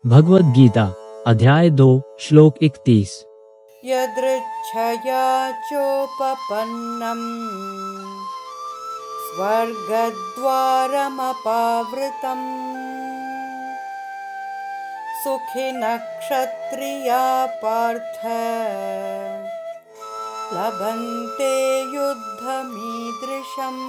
भगवद गीता अध्याय 2 श्लोक 31। यदृच्छया चोपपन्नम् स्वर्गद्वारमपावृतम् सुखिनः क्षत्रिया पार्थ लभन्ते युद्धमीदृशम्।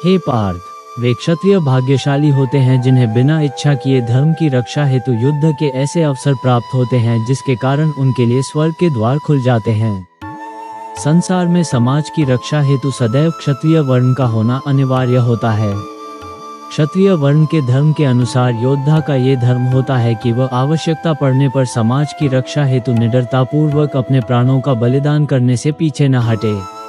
हे पार्थ, वे क्षत्रिय भाग्यशाली होते हैं जिन्हें बिना इच्छा किए धर्म की रक्षा हेतु युद्ध के ऐसे अवसर प्राप्त होते हैं जिसके कारण उनके लिए स्वर्ग के द्वार खुल जाते हैं। संसार में समाज की रक्षा हेतु सदैव क्षत्रिय वर्ण का होना अनिवार्य होता है। क्षत्रिय वर्ण के धर्म के अनुसार योद्धा का ये धर्म होता है कि वह आवश्यकता पड़ने पर समाज की रक्षा हेतु निडरतापूर्वक अपने प्राणों का बलिदान करने से पीछे न हटे।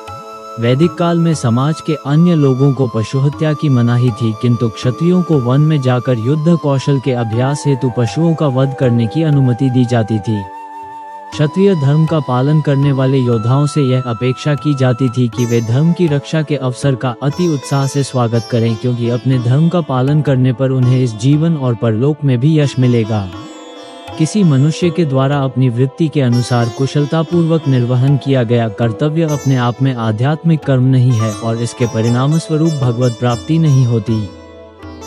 वैदिक काल में समाज के अन्य लोगों को पशुहत्या की मनाही थी, किंतु क्षत्रियों को वन में जाकर युद्ध कौशल के अभ्यास हेतु पशुओं का वध करने की अनुमति दी जाती थी। क्षत्रिय धर्म का पालन करने वाले योद्धाओं से यह अपेक्षा की जाती थी कि वे धर्म की रक्षा के अवसर का अति उत्साह से स्वागत करें, क्योंकि अपने धर्म का पालन करने पर उन्हें इस जीवन और परलोक में भी यश मिलेगा। किसी मनुष्य के द्वारा अपनी वृत्ति के अनुसार कुशलतापूर्वक निर्वहन किया गया कर्तव्य अपने आप में आध्यात्मिक कर्म नहीं है और इसके परिणामस्वरूप भगवत प्राप्ति नहीं होती।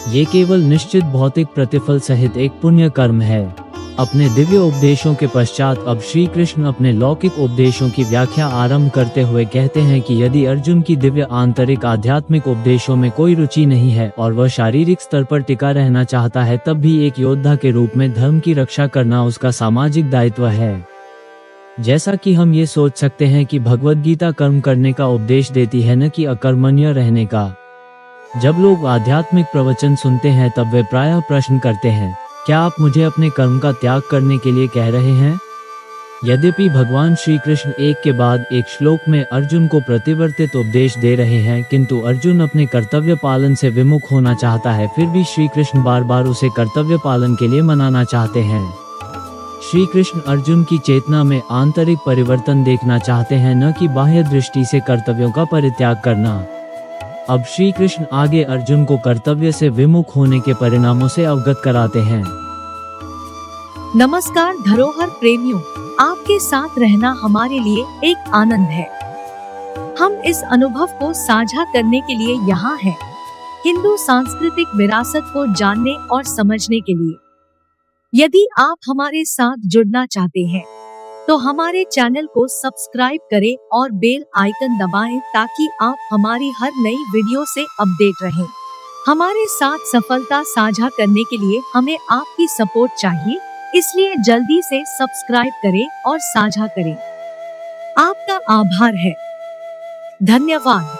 ये केवल निश्चित भौतिक प्रतिफल सहित एक पुण्य कर्म है। अपने दिव्य उपदेशों के पश्चात अब श्री कृष्ण अपने लौकिक उपदेशों की व्याख्या आरंभ करते हुए कहते हैं कि यदि अर्जुन की दिव्य आंतरिक आध्यात्मिक उपदेशों में कोई रुचि नहीं है और वह शारीरिक स्तर पर टिका रहना चाहता है, तब भी एक योद्धा के रूप में धर्म की रक्षा करना उसका सामाजिक दायित्व है। जैसा कि हम ये सोच सकते हैं कि भगवद गीता कर्म करने का उपदेश देती है, न कि अकर्मण्य रहने का। जब लोग आध्यात्मिक प्रवचन सुनते हैं तब वे प्रायः प्रश्न करते हैं, क्या आप मुझे अपने कर्म का त्याग करने के लिए कह रहे हैं? यद्यपि भगवान श्री कृष्ण एक के बाद एक श्लोक में अर्जुन को प्रतिवर्तित उपदेश दे रहे हैं, किंतु अर्जुन अपने कर्तव्य पालन से विमुख होना चाहता है। फिर भी श्री कृष्ण बार बार उसे कर्तव्य पालन के लिए मनाना चाहते हैं। श्री कृष्ण अर्जुन की चेतना में आंतरिक परिवर्तन देखना चाहते हैं, न कि बाह्य दृष्टि से कर्तव्यों का परित्याग करना। अब श्री कृष्ण आगे अर्जुन को कर्तव्य से विमुख होने के परिणामों से अवगत कराते हैं। नमस्कार धरोहर प्रेमियों, आपके साथ रहना हमारे लिए एक आनंद है। हम इस अनुभव को साझा करने के लिए यहाँ हैं, हिंदू सांस्कृतिक विरासत को जानने और समझने के लिए। यदि आप हमारे साथ जुड़ना चाहते हैं तो हमारे चैनल को सब्सक्राइब करें और बेल आइकन दबाएं ताकि आप हमारी हर नई वीडियो से अपडेट रहें। हमारे साथ सफलता साझा करने के लिए हमें आपकी सपोर्ट चाहिए, इसलिए जल्दी से सब्सक्राइब करें और साझा करें। आपका आभार है। धन्यवाद।